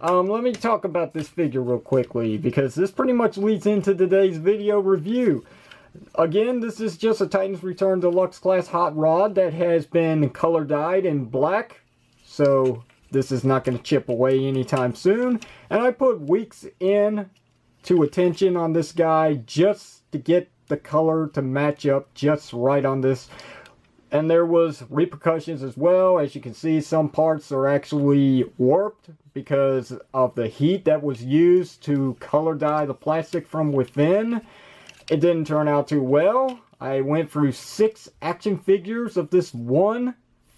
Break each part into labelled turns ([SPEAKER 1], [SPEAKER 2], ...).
[SPEAKER 1] let me talk about this figure real quickly, because this pretty much leads into today's video review. Again, this is just a Titans Return Deluxe Class Hot Rod that has been color dyed in black. So this is not going to chip away anytime soon. And I put weeks in to attention on this guy just to get the color to match up just right on this. And there was repercussions as well. As you can see, some parts are actually warped because of the heat that was used to color dye the plastic from within. It didn't turn out too well. I went through 6 action figures of this one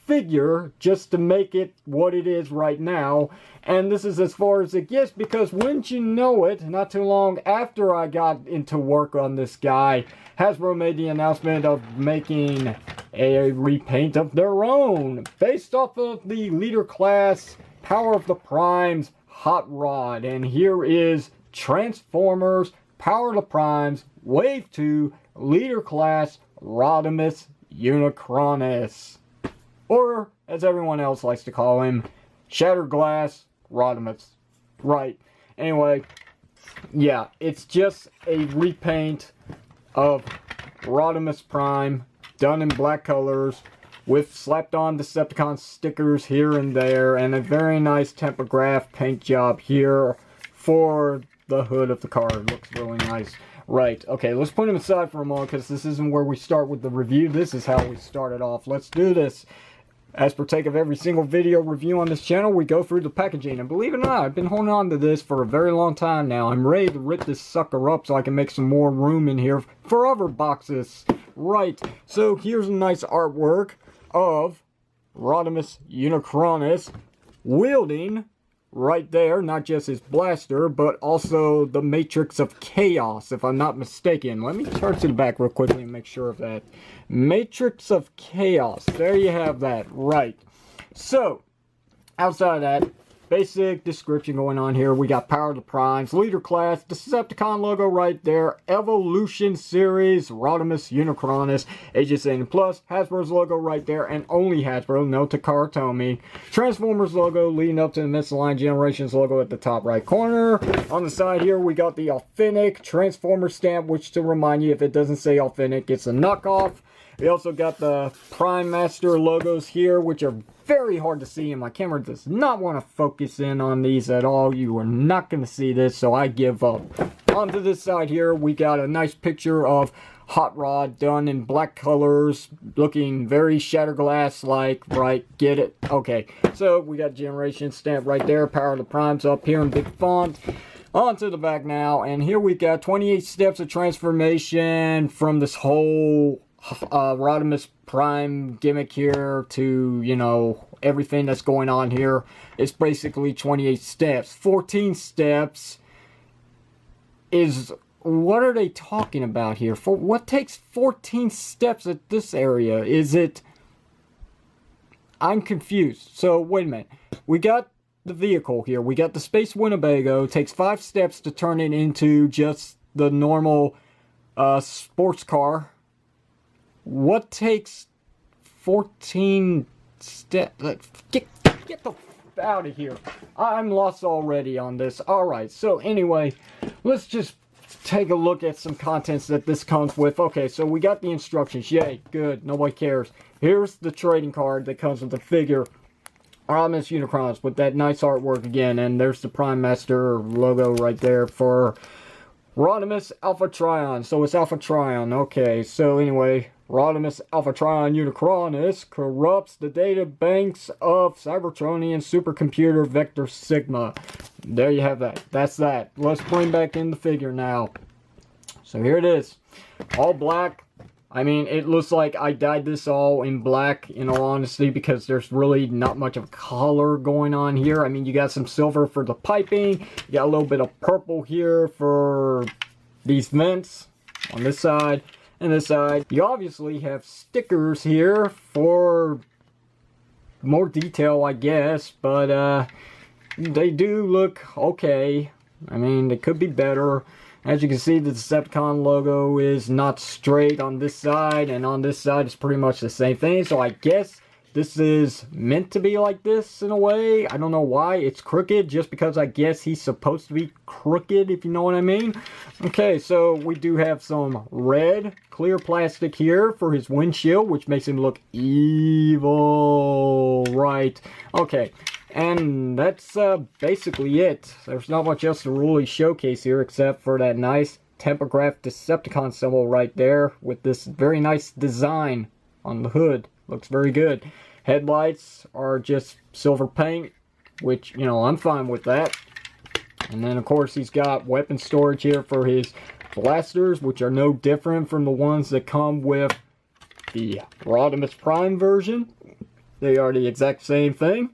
[SPEAKER 1] figure just to make it what it is right now. And this is as far as it gets, because wouldn't you know it, not too long after I got into work on this guy, Hasbro made the announcement of making a repaint of their own based off of the Leader Class Power of the Primes Hot Rod. And here is Transformers Power of the Primes Wave 2 Leader Class Rodimus Unicronus. Or, as everyone else likes to call him, Shattered Glass Rodimus. Right. Anyway, yeah, it's just a repaint of Rodimus Prime, done in black colors, with slapped on Decepticon stickers here and there, and a very nice Tempograph paint job here for the hood of the car. It looks really nice. Right, okay, let's put him aside for a moment, because this isn't where we start with the review. This is how we started off. Let's do this. As partake of every single video review on this channel, we go through the packaging. And believe it or not, I've been holding on to this for a very long time now. I'm ready to rip this sucker up so I can make some more room in here for other boxes. Right, so here's a nice artwork of Rodimus Unicronus wielding right there, not just his blaster, but also the Matrix of Chaos, if I'm not mistaken. Let me turn to the back real quickly and make sure of that. Matrix of Chaos. There you have that. Right. So, outside of that, basic description going on here. We got Power of the Primes, Leader Class, Decepticon logo right there, Evolution Series, Rodimus Unicronus, Aegis Alien Plus, Hasbro's logo right there, and only Hasbro, no Takara Tomy. Transformers logo leading up to the Misaligned Generations logo at the top right corner. On the side here, we got the authentic Transformer stamp, which, to remind you, if it doesn't say authentic, it's a knockoff. We also got the Prime Master logos here, which are very hard to see, and my camera does not want to focus in on these at all. You are not going to see this, so I give up. Onto this side here, we got a nice picture of Hot Rod done in black colors, looking very Shatterglass-like, right? Get it? Okay, so we got Generation stamp right there, Power of the Primes up here in big font. On to the back now, and here we got 28 steps of transformation from this whole Rodimus Prime gimmick here to, you know, everything that's going on here. It's basically 28 steps. 14 steps is, what are they talking about here? For what takes 14 steps at this area? Is it, I'm confused. So wait a minute, we got the vehicle here, we got the Space Winnebago. It takes 5 steps to turn it into just the normal sports car. What takes 14 steps? Get the f out of here. I'm lost already on this. Alright, so anyway, let's just take a look at some contents that this comes with. Okay, so we got the instructions. Yay, good. Nobody cares. Here's the trading card that comes with the figure. Rodimus Unicronus with that nice artwork again. And there's the Prime Master logo right there for Rodimus Alpha Trion. So it's Alpha Trion. Okay, so anyway, Rodimus Alpha Trion Unicronus corrupts the data banks of Cybertronian supercomputer Vector Sigma. There you have that. That's that. Let's bring back in the figure now. So here it is. All black. I mean, it looks like I dyed this all in black, in all honesty, because there's really not much of color going on here. I mean, you got some silver for the piping. You got a little bit of purple here for these vents on this side. And this side, you obviously have stickers here for more detail, I guess, but they do look okay. I mean, they could be better. As you can see, the Decepticon logo is not straight on this side, and on this side it's pretty much the same thing. So I guess this is meant to be like this in a way. I don't know why it's crooked, just because I guess he's supposed to be crooked, if you know what I mean. Okay, so we do have some red clear plastic here for his windshield, which makes him look evil, right? Okay, and that's basically it. There's not much else to really showcase here except for that nice Tempograph Decepticon symbol right there with this very nice design on the hood. Looks very good. Headlights are just silver paint, which, you know, I'm fine with that. And then, of course, he's got weapon storage here for his blasters, which are no different from the ones that come with the Rodimus Prime version. They are the exact same thing,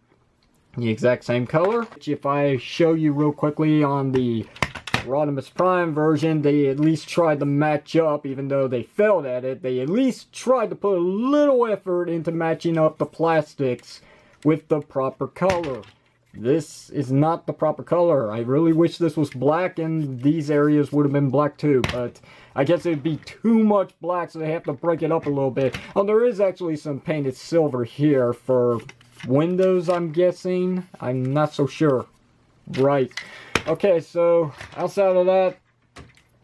[SPEAKER 1] the exact same color. If I show you real quickly on the Rodimus Prime version, they at least tried to match up. Even though they failed at it, they at least tried to put a little effort into matching up the plastics with the proper color. This is not the proper color. I really wish this was black and these areas would have been black too, but I guess it'd be too much black, so they have to break it up a little bit. Oh, there is actually some painted silver here for windows, I'm guessing. I'm not so sure. Right. Okay, so outside of that,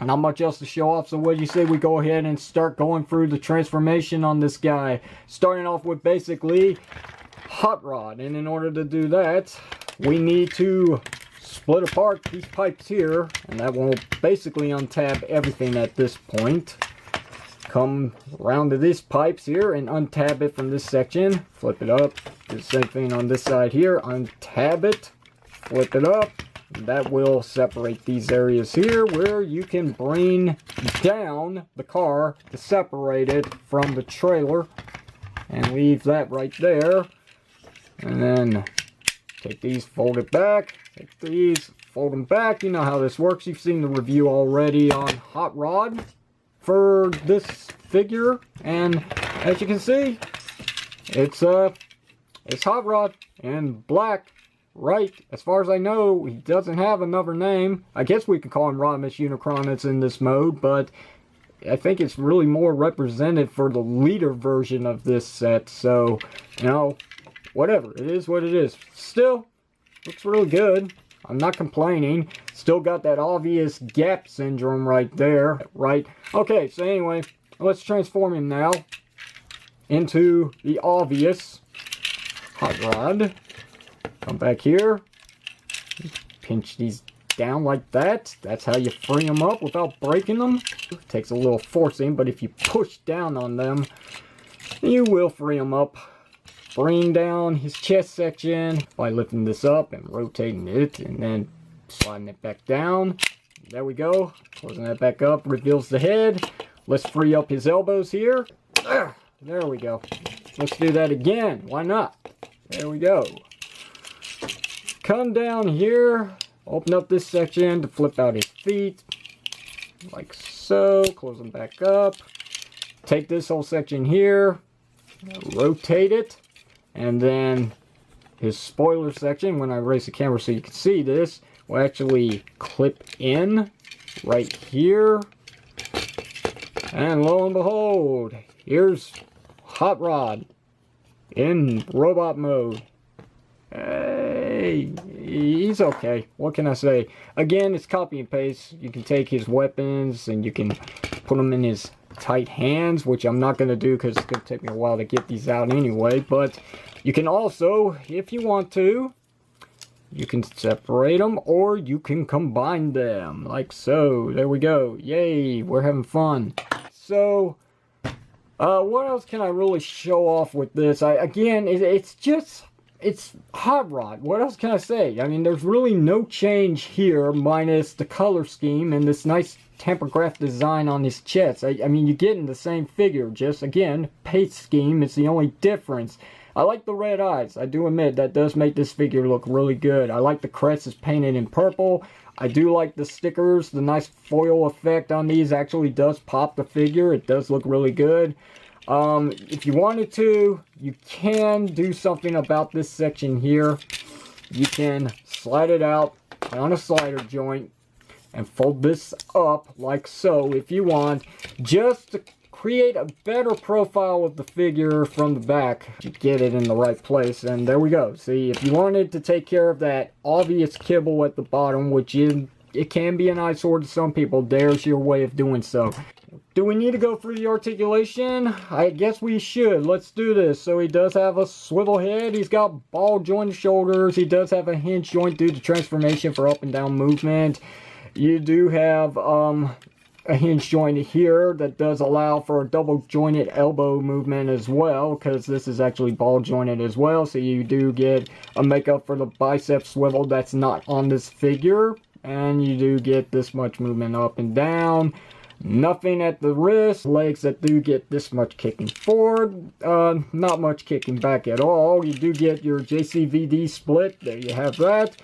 [SPEAKER 1] not much else to show off. So what do you say we go ahead and start going through the transformation on this guy? Starting off with basically hot rod. And in order to do that, we need to split apart these pipes here. And that will basically untab everything at this point. Come around to these pipes here and untab it from this section. Flip it up. Do the same thing on this side here. Untab it. Flip it up. That will separate these areas here where you can bring down the car to separate it from the trailer. And leave that right there. And then take these, fold it back. Take these, fold them back. You know how this works. You've seen the review already on Hot Rod for this figure. And as you can see, it's Hot Rod in black. Right, as far as I know, he doesn't have another name. I guess we could call him Rodimus Unicronus in this mode, but I think it's really more represented for the leader version of this set. So, you know, whatever. It is what it is. Still, looks really good. I'm not complaining. Still got that obvious gap syndrome right there, right? Okay, so anyway, let's transform him now into the obvious Hot Rod. Come back here, pinch these down like that. That's how you free them up without breaking them. It takes a little forcing, but if you push down on them, you will free them up. Bring down his chest section by lifting this up and rotating it, and then sliding it back down. There we go. Closing that back up, reveals the head. Let's free up his elbows here. There we go. Let's do that again. Why not? There we go. Come down here, open up this section to flip out his feet, like so, close them back up, take this whole section here, rotate it, and then his spoiler section, when I raise the camera so you can see this, will actually clip in right here, and lo and behold, here's Hot Rod in robot mode. Hey, he's okay. What can I say? Again, it's copy and paste. You can take his weapons and you can put them in his tight hands, which I'm not going to do because it's going to take me a while to get these out anyway. But you can also, if you want to, you can separate them or you can combine them like so. There we go. Yay, we're having fun. So, what else can I really show off with this? Again, it's Hot Rod. What else can I say? I mean, there's really no change here minus the color scheme and this nice Tempograph design on his chest. I mean, you're getting the same figure, just, again, paint scheme is the only difference. I like the red eyes. I do admit that does make this figure look really good. I like the crest is painted in purple. I do like the stickers. The nice foil effect on these actually does pop the figure. It does look really good. If you wanted to, you can do something about this section here. You can slide it out on a slider joint and fold this up like so if you want, just to create a better profile of the figure from the back to get it in the right place. And there we go. See, if you wanted to take care of that obvious kibble at the bottom, which it can be an eyesore to some people, there's your way of doing so. Do we need to go through the articulation? I guess we should. Let's do this. So he does have a swivel head. He's got ball jointed shoulders. He does have a hinge joint due to transformation for up and down movement. You do have a hinge joint here that does allow for a double jointed elbow movement as well, because this is actually ball jointed as well. So you do get a makeup for the bicep swivel that's not on this figure. And you do get this much movement up and down. Nothing at the wrist. Legs that do get this much kicking forward. Not much kicking back at all. You do get your JCVD split. There you have that.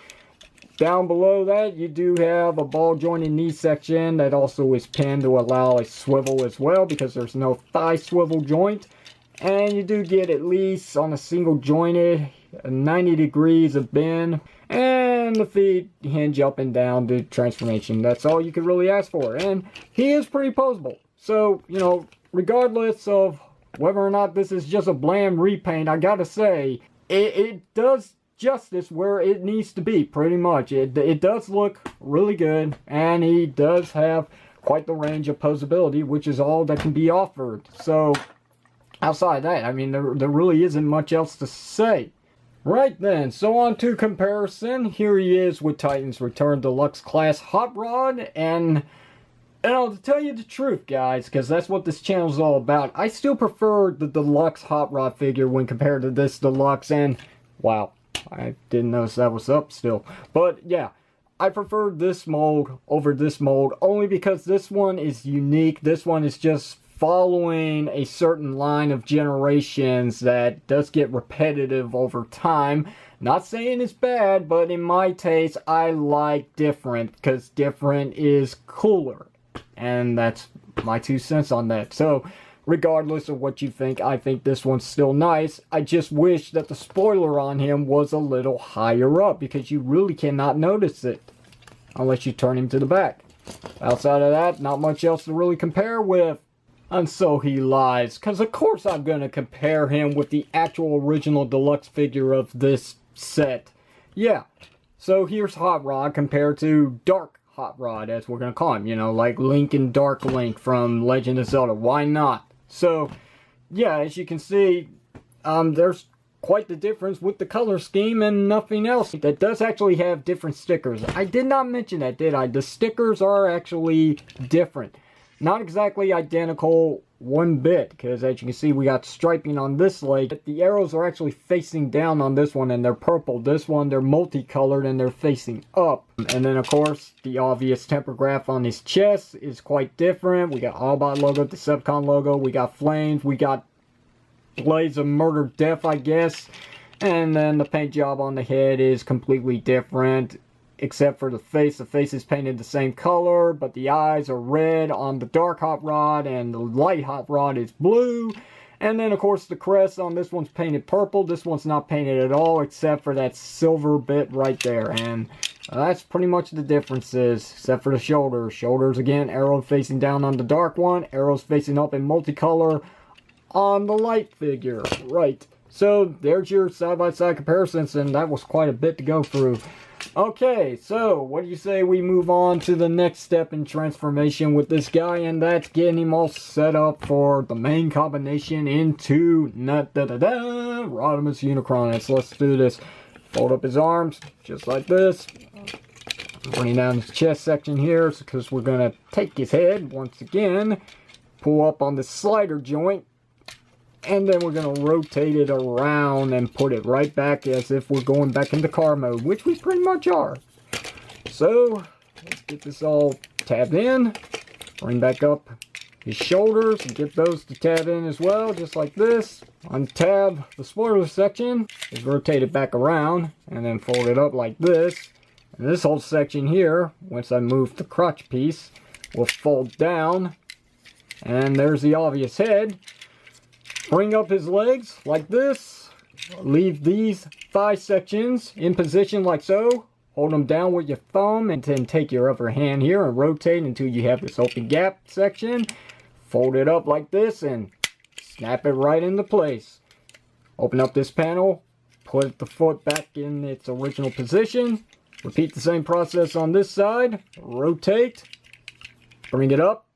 [SPEAKER 1] Down below that, you do have a ball jointed knee section that also is pinned to allow a swivel as well, because there's no thigh swivel joint. And you do get at least on a single jointed 90 degrees of bend. And the feet hinge up and down due to transformation. That's all you could really ask for. And he is pretty poseable. So, you know, regardless of whether or not this is just a bland repaint, I gotta say, it does justice where it needs to be, pretty much. It does look really good. And he does have quite the range of posability, which is all that can be offered. So, outside of that, I mean, there really isn't much else to say. Right then, so on to comparison. Here he is with Titan's Return Deluxe Class Hot Rod. And to tell you the truth, guys, because that's what this channel is all about, I still prefer the Deluxe Hot Rod figure when compared to this Deluxe. And, wow, I didn't notice that was up still. But, yeah, I prefer this mold over this mold only because this one is unique. This one is just following a certain line of generations that does get repetitive over time. Not saying it's bad, but in my taste, I like different because different is cooler. And that's my 2 cents on that. So, regardless of what you think, I think this one's still nice. I just wish that the spoiler on him was a little higher up, because you really cannot notice it unless you turn him to the back. Outside of that, not much else to really compare with. And so he lies, because of course I'm going to compare him with the actual original deluxe figure of this set. Yeah, so here's Hot Rod compared to Dark Hot Rod, as we're going to call him. You know, like Link and Dark Link from Legend of Zelda. Why not? So, yeah, as you can see, there's quite the difference with the color scheme and nothing else. That does actually have different stickers. I did not mention that, did I? The stickers are actually different. Not exactly identical one bit, because as you can see, we got striping on this leg. The arrows are actually facing down on this one, and they're purple. This one, they're multicolored, and they're facing up. And then, of course, the obvious tempergraph on his chest is quite different. We got Autobot logo, Decepticon logo. We got flames. We got Blades of Murder Death, I guess. And then the paint job on the head is completely different. Except for the face. The face is painted the same color, but the eyes are red on the dark Hot Rod, and the light Hot Rod is blue. And then, of course, the crest on this one's painted purple. This one's not painted at all, except for that silver bit right there. And that's pretty much the differences, except for the shoulders. Shoulders, again, arrow facing down on the dark one, arrows facing up in multicolor on the light figure. Right. So, there's your side-by-side comparisons, and that was quite a bit to go through. Okay, so what do you say we move on to the next step in transformation with this guy, and that's getting him all set up for the main combination into Rodimus Unicronus. Let's do this. Fold up his arms, just like this. Bring down his chest section here, because we're going to take his head once again, pull up on the slider joint, and then we're going to rotate it around and put it right back as if we're going back into car mode, which we pretty much are. So, let's get this all tabbed in. Bring back up his shoulders and get those to tab in as well, just like this. Untab the spoiler section, is rotate it back around, and then fold it up like this. And this whole section here, once I move the crotch piece, will fold down. And there's the obvious head. Bring up his legs like this. Leave these thigh sections in position like so. Hold them down with your thumb, and then take your other hand here and rotate until you have this open gap section. fold it up like this and snap it right into place. Open up this panel, put the foot back in its original position. Repeat the same process on this side. Rotate, bring it up,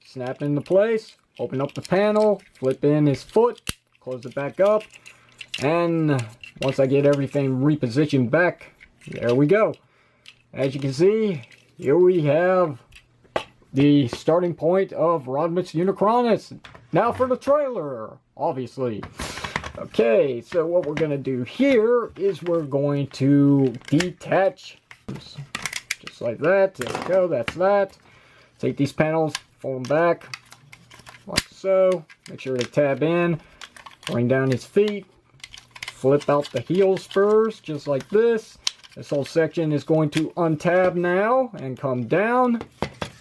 [SPEAKER 1] snap into place, open up the panel, flip in his foot, close it back up, and once I get everything repositioned back, there we go. As you can see, here we have the starting point of Rodimus Unicronus. Now for the trailer, obviously. Okay, so what we're going to do here is we're going to detach, just like that. There we go, that's that. Take these panels, fold them back, like so. Make sure they tab in. Bring down his feet. Flip out the heel spurs, just like this. This whole section is going to untab now and come down.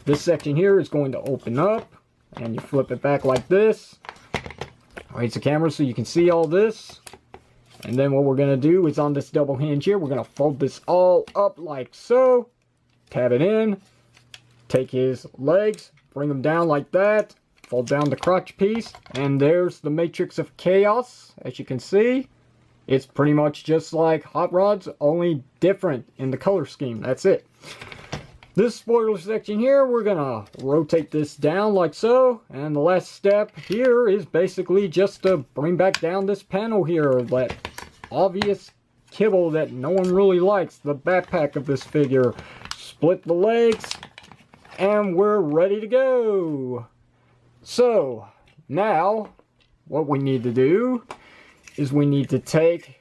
[SPEAKER 1] This section here is going to open up, and you flip it back like this. Raise the camera so you can see all this. And then what we're going to do is on this double hinge here, we're going to fold this all up like so. Tab it in. Take his legs, bring them down like that. Fold down the crotch piece. And there's the matrix of chaos, as you can see. It's pretty much just like Hot Rod's, only different in the color scheme. That's it. This spoiler section here, we're gonna rotate this down like so, and the last step here is basically just to bring back down this panel here, that obvious kibble that no one really likes, the backpack of this figure. Split the legs, and we're ready to go. So, now, what we need to do is we need to take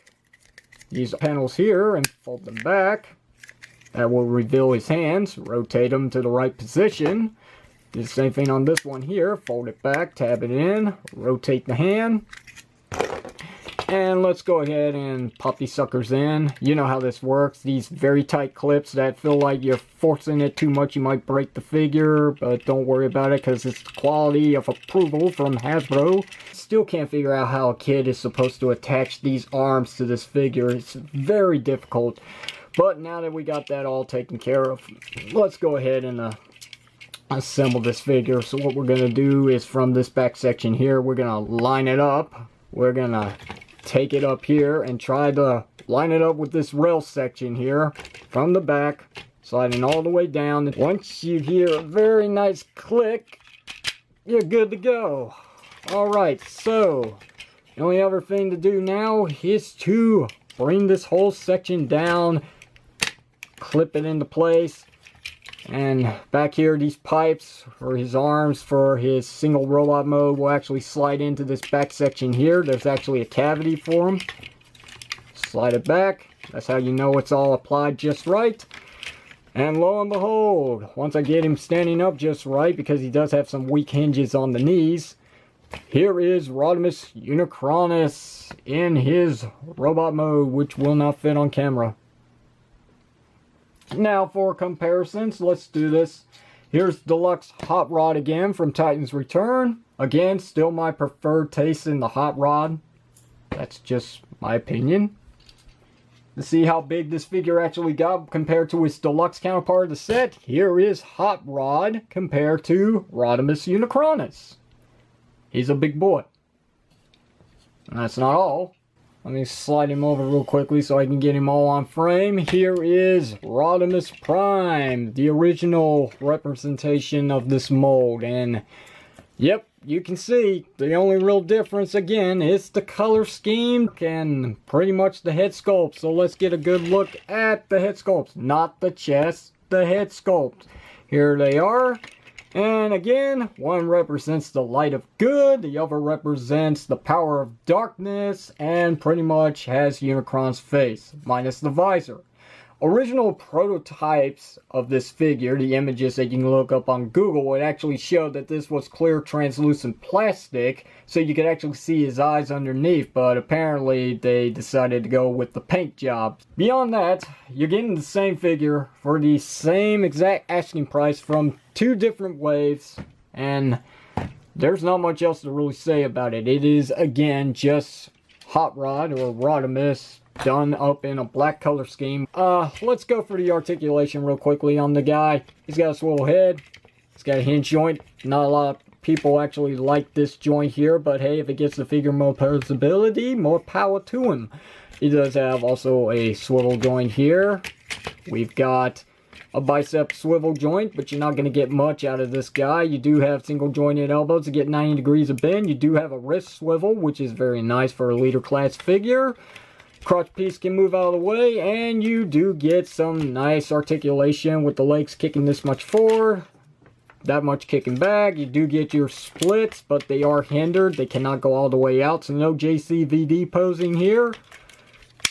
[SPEAKER 1] these panels here and fold them back. That will reveal his hands. Rotate them to the right position. Do the same thing on this one here. Fold it back, tab it in, rotate the hand. And let's go ahead and pop these suckers in. You know how this works. These very tight clips that feel like you're forcing it too much. You might break the figure, but don't worry about it because it's quality of approval from Hasbro. Still can't figure out how a kid is supposed to attach these arms to this figure. It's very difficult. But now that we got that all taken care of, let's go ahead and assemble this figure. So what we're going to do is from this back section here, we're going to line it up. We're going to take it up here and try to line it up with this rail section here from the back, sliding all the way down. Once you hear a very nice click, you're good to go. Alright, so the only other thing to do now is to bring this whole section down, clip it into place, and back here these pipes for his arms for his single robot mode will actually slide into this back section here. There's actually a cavity for them. Slide it back. That's how you know it's all applied just right. And lo and behold, once I get him standing up just right, because he does have some weak hinges on the knees, here is Rodimus Unicronus in his robot mode, which will not fit on camera. Now for comparisons, let's do this. Here's Deluxe Hot Rod again from Titan's Return. Again, still my preferred taste in the Hot Rod. That's just my opinion. To see how big this figure actually got compared to its deluxe counterpart of the set, here is Hot Rod compared to Rodimus Unicronus. He's a big boy. And that's not all. Let me slide him over real quickly so I can get him all on frame. Here is Rodimus Prime, the original representation of this mold. And yep, you can see the only real difference again is the color scheme and pretty much the head sculpt. So let's get a good look at the head sculpts, not the chest, the head sculpt. Here they are. And again, one represents the light of good, the other represents the power of darkness, and pretty much has Unicron's face, minus the visor. Original prototypes of this figure, the images that you can look up on Google, would actually show that this was clear translucent plastic, so you could actually see his eyes underneath, but apparently they decided to go with the paint job. Beyond that, you're getting the same figure for the same exact asking price from two different waves, and there's not much else to really say about it. It is, again, just Hot Rod or Rodimus done up in a black color scheme. Let's go for the articulation real quickly on the guy. He's got a swivel head. He's got a hinge joint. Not a lot people actually like this joint here, but hey, if it gets the figure more posability, more power to him. He does have also a swivel joint here. We've got a bicep swivel joint, but you're not going to get much out of this guy. You do have single jointed elbows to get 90 degrees of bend. You do have a wrist swivel, which is very nice for a leader class figure. Crotch piece can move out of the way, and you do get some nice articulation with the legs kicking this much forward, that much kicking back. You do get your splits, but they are hindered. They cannot go all the way out, so no JCVD posing here.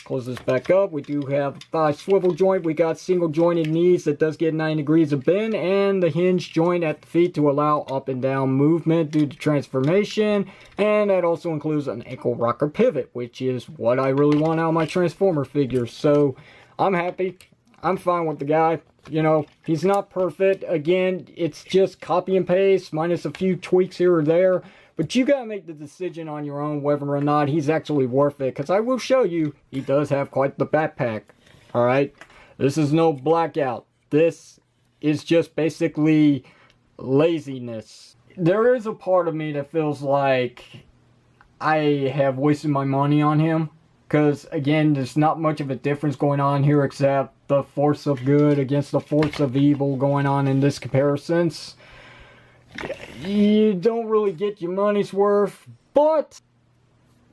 [SPEAKER 1] Close this back up. We do have a thigh swivel joint. We got single jointed knees that does get 90 degrees of bend, and the hinge joint at the feet to allow up and down movement due to transformation. And that also includes an ankle rocker pivot, which is what I really want out of my Transformer figures. So I'm happy. I'm fine with the guy. You know, he's not perfect. Again, it's just copy and paste minus a few tweaks here or there. But you gotta make the decision on your own whether or not he's actually worth it. Because I will show you, he does have quite the backpack. Alright? This is no blackout. This is just basically laziness. There is a part of me that feels like I have wasted my money on him. Because, again, there's not much of a difference going on here except the force of good against the force of evil going on in this comparisons. You don't really get your money's worth, but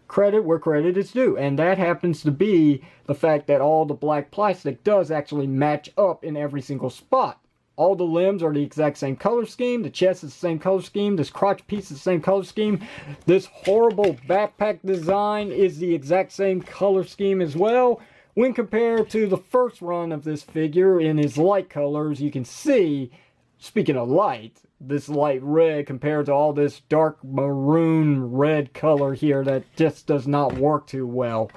[SPEAKER 1] credit where credit is due. And that happens to be the fact that all the black plastic does actually match up in every single spot. All the limbs are the exact same color scheme. The chest is the same color scheme. This crotch piece is the same color scheme. This horrible backpack design is the exact same color scheme as well. When compared to the first run of this figure in his light colors, you can see, speaking of light, this light red compared to all this dark maroon red color here that just does not work too well.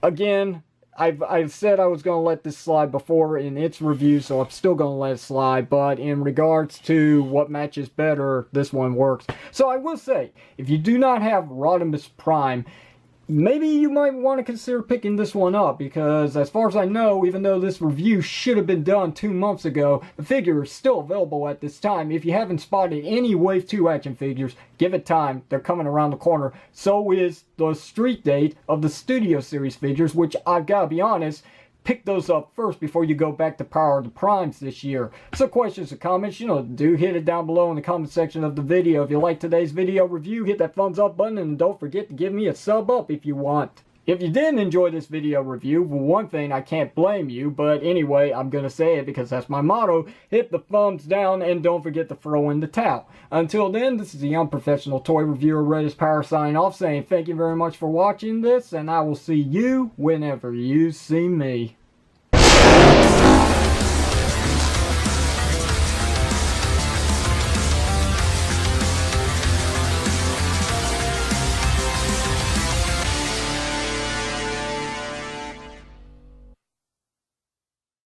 [SPEAKER 1] Again, I've said I was going to let this slide before in its review, so I'm still going to let it slide, but in regards to what matches better, this one works. So I will say, if you do not have Rodimus Prime, maybe you might want to consider picking this one up, because as far as I know, even though this review should have been done 2 months ago, the figure is still available at this time. If you haven't spotted any Wave 2 action figures, give it time. They're coming around the corner. So is the street date of the Studio Series figures, which I've got to be honest, pick those up first before you go back to Power of the Primes this year. So questions or comments, do hit it down below in the comment section of the video. If you like today's video review, hit that thumbs up button, and don't forget to give me a sub up if you want. If you didn't enjoy this video review, well, one thing, I can't blame you, but anyway, I'm going to say it because that's my motto. Hit the thumbs down and don't forget to throw in the towel. Until then, this is the unprofessional toy reviewer Rodimus Power signing off, saying thank you very much for watching this, and I will see you whenever you see me.